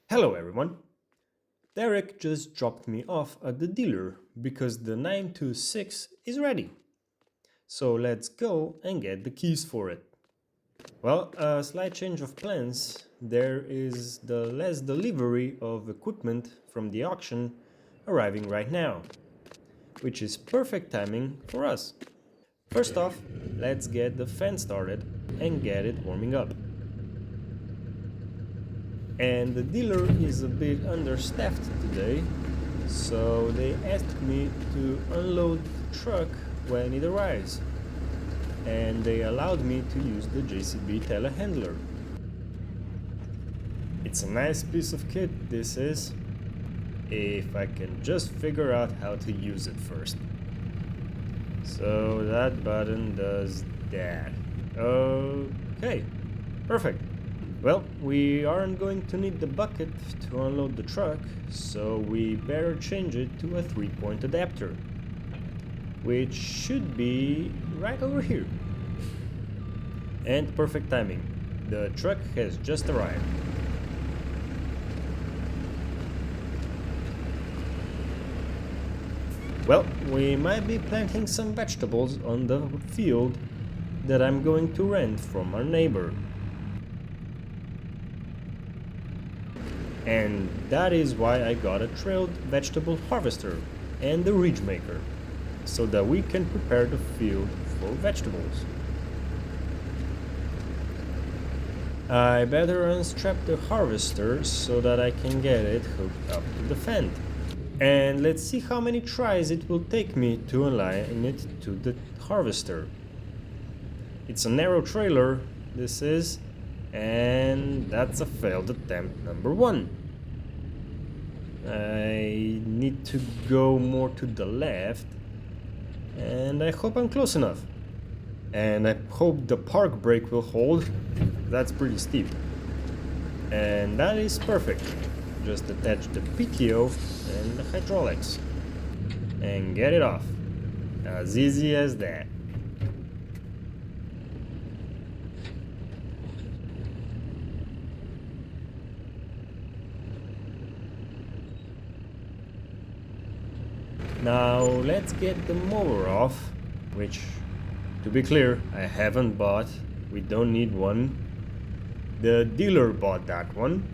Hello everyone! Derek just dropped me off at the dealer because the 926 is ready. So let's go and get the keys for it. Well, a slight change of plans. There is the last delivery of equipment from the auction arriving right now, which is perfect timing for us. First off, let's get the fan started and get it warming up. And the dealer is a bit understaffed today, so they asked me to unload the truck when it arrives, and they allowed me to use the JCB telehandler. It's a nice piece of kit, this is, if I can just figure out how to use it first. So that button does that. Okay, perfect. Well, we aren't going to need the bucket to unload the truck, so we better change it to a 3-point adapter, which should be right over here. And perfect timing. The truck has just arrived. Well, we might be planting some vegetables on the field that I'm going to rent from our neighbor. And that is why I got a trailed vegetable harvester and the ridge maker, so that we can prepare the field for vegetables. I better unstrap the harvester so that I can get it hooked up to the fence. And let's see how many tries it will take me to align it to the harvester. It's a narrow trailer, this is, and that's a failed attempt number 1. I need to go more to the left, and I hope I'm close enough. And I hope the park brake will hold. That's pretty steep. And that is perfect. Just attach the PTO and the hydraulics and get it off. As easy as that. Now let's get the mower off, which, to be clear, I haven't bought. We don't need one. The dealer bought that one.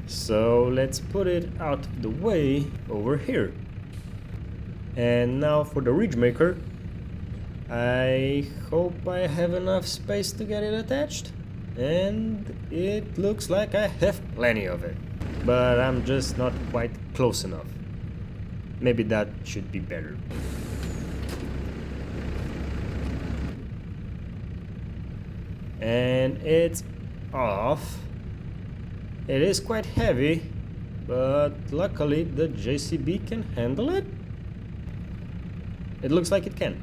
So let's put it out of the way over here. And now for the ridge maker. I hope I have enough space to get it attached. And it looks like I have plenty of it. But I'm just not quite close enough. Maybe that should be better. And it's off. It is quite heavy, but luckily the JCB can handle it. It looks like it can.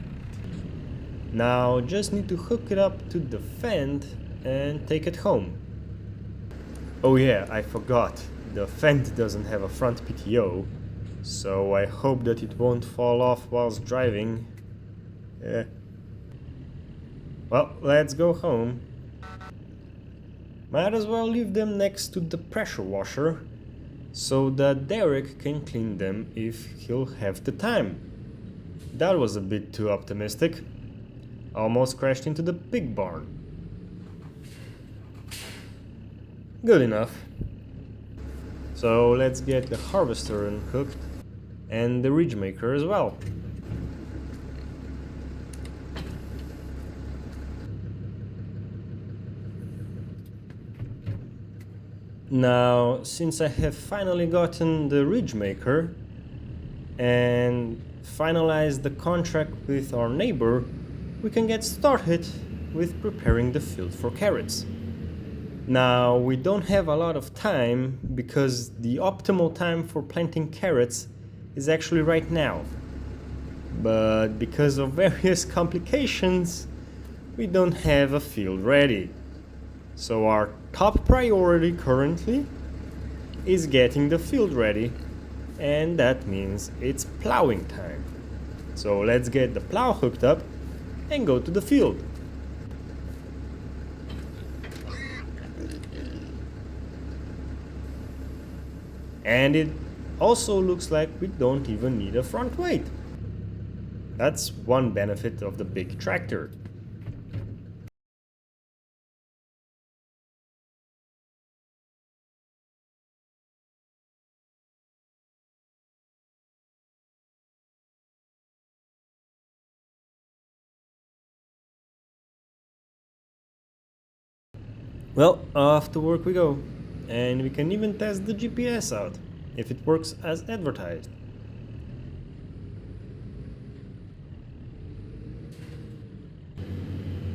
Now just need to hook it up to the fend and take it home. Oh yeah, I forgot. The fend doesn't have a front PTO, so I hope that it won't fall off whilst driving. Well, let's go home. Might as well leave them next to the pressure washer, so that Derek can clean them if he'll have the time. That was a bit too optimistic. Almost crashed into the pig barn. Good enough. So let's get the harvester unhooked and the ridge maker as well. Now, since I have finally gotten the ridge maker and finalized the contract with our neighbor, we can get started with preparing the field for carrots. Now, we don't have a lot of time because the optimal time for planting carrots is actually right now. But because of various complications, we don't have a field ready. So our top priority currently is getting the field ready, and that means it's plowing time. So let's get the plow hooked up and go to the field. And it also looks like we don't even need a front weight. That's one benefit of the big tractor. Well, off to work we go. And we can even test the GPS out, if it works as advertised.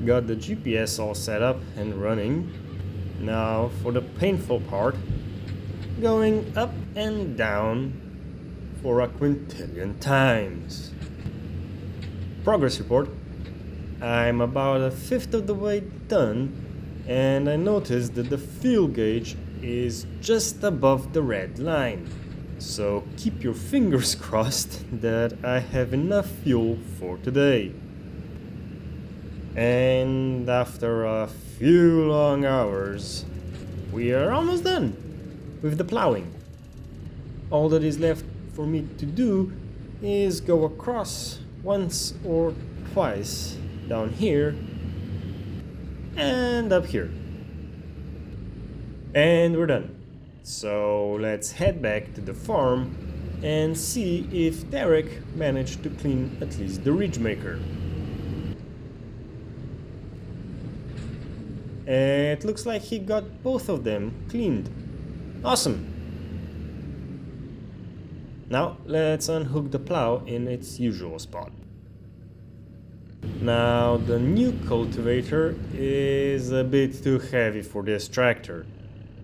Got the GPS all set up and running. Now for the painful part, going up and down for a quintillion times. Progress report. I'm about a fifth of the way done, and I noticed that the fuel gauge is just above the red line. So keep your fingers crossed that I have enough fuel for today. And after a few long hours, we are almost done with the plowing. All that is left for me to do is go across once or twice down here and up here. And we're done. So let's head back to the farm and see if Derek managed to clean at least the ridge maker. It looks like he got both of them cleaned. Awesome! Now let's unhook the plow in its usual spot. Now the new cultivator is a bit too heavy for this tractor,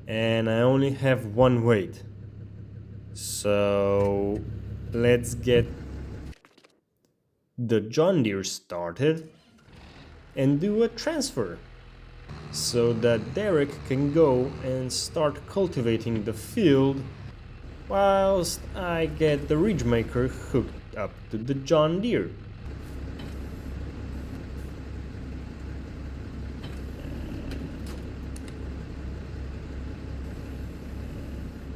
and I only have one weight. So let's get the John Deere started and do a transfer, so that Derek can go and start cultivating the field whilst I get the ridge maker hooked up to the John Deere.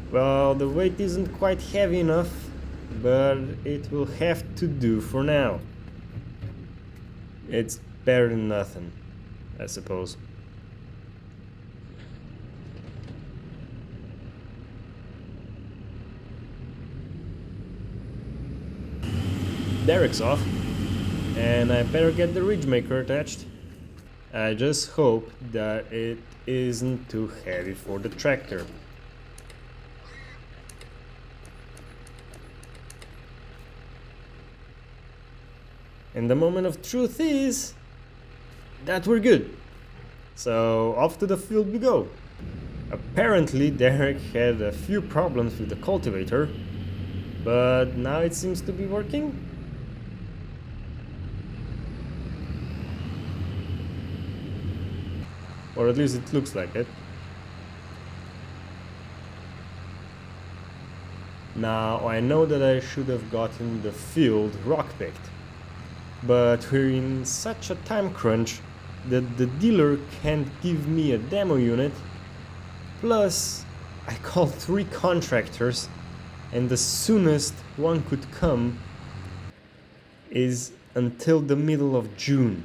Well, the weight isn't quite heavy enough, but it will have to do for now. It's better than nothing, I suppose. Derek's off, and I better get the ridge maker attached. I just hope that it isn't too heavy for the tractor. And the moment of truth is that we're good. So off to the field we go. Apparently Derek had a few problems with the cultivator, but now it seems to be working. Or at least it looks like it. Now I know that I should have gotten the field rock-picked, but we're in such a time crunch that the dealer can't give me a demo unit. Plus, I called 3 contractors, and the soonest one could come is until the middle of June,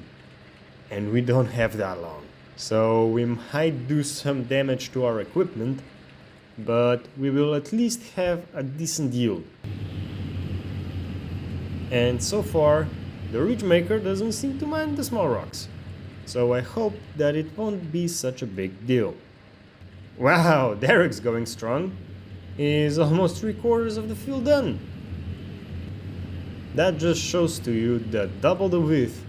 and we don't have that long. So we might do some damage to our equipment, but we will at least have a decent yield. And so far, the ridge maker doesn't seem to mind the small rocks, so I hope that it won't be such a big deal. Wow, Derek's going strong. He's almost 3/4 of the field done. That just shows to you that double the width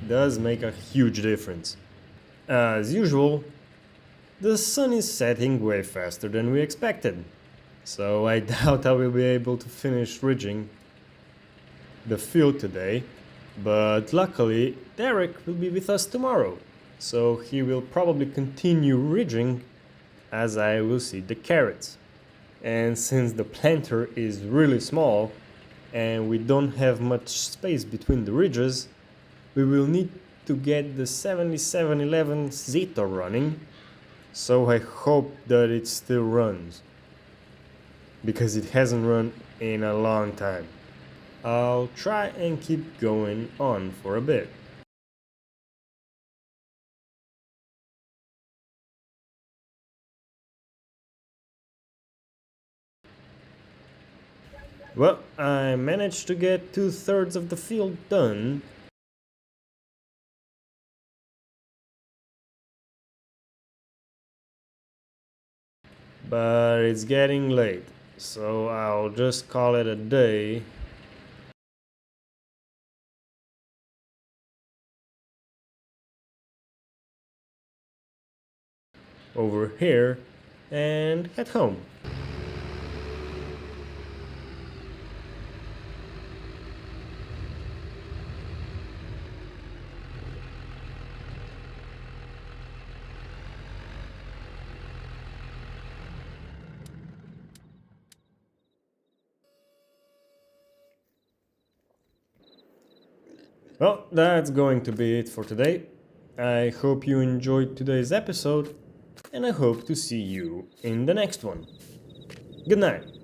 does make a huge difference. As usual, the sun is setting way faster than we expected, so I doubt I will be able to finish ridging the field today, but luckily Derek will be with us tomorrow, so he will probably continue ridging as I will seed the carrots. And since the planter is really small and we don't have much space between the ridges, we will need to get the 7711 Zeta running, so I hope that it still runs. because it hasn't run in a long time. I'll try and keep going on for a bit. Well, I managed to get 2/3 of the field done, but it's getting late, so I'll just call it a day. Over here and head home. Well, that's going to be it for today. I hope you enjoyed today's episode, and I hope to see you in the next one. Good night.